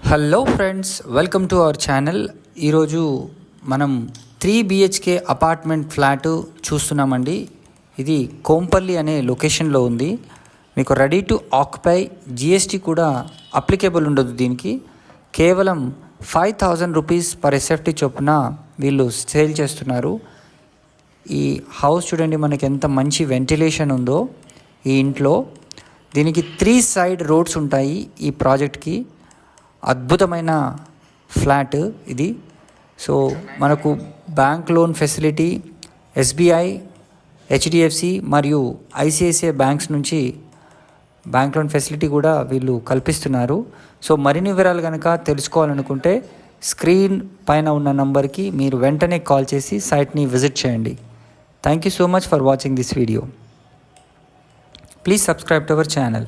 Hello friends, welcome to our channel. ఈరోజు మనం 3 BHK apartment flat చూస్తున్నామండి. ఇది కోంపల్లి అనే లొకేషన్లో ఉంది. మీకు రెడీ టు ఆక్యుపై, GST కూడా అప్లికేబుల్ ఉండదు దీనికి. కేవలం 5,000 రూపీస్ పర్ SFT చొప్పున వీళ్ళు సేల్ చేస్తున్నారు. ఈ హౌస్ చూడండి, మనకి ఎంత మంచి వెంటిలేషన్ ఉందో ఈ ఇంట్లో. దీనికి 3 సైడ్ రోడ్స్ ఉంటాయి ఈ ప్రాజెక్ట్కి. అద్భుతమైన ఫ్లాట్ ఇది. సో మనకు bank loan facility SBI, HDFC మరియు ICICI బ్యాంక్స్ నుంచి బ్యాంక్ లోన్ ఫెసిలిటీ కూడా వీళ్ళు కల్పిస్తున్నారు. సో మరిన్ని వివరాలు కనుక తెలుసుకోవాలనుకుంటే స్క్రీన్ పైన ఉన్న నంబర్కి మీరు వెంటనే కాల్ చేసి సైట్ని విజిట్ చేయండి. Thank you so much for watching this video. Please subscribe to our channel.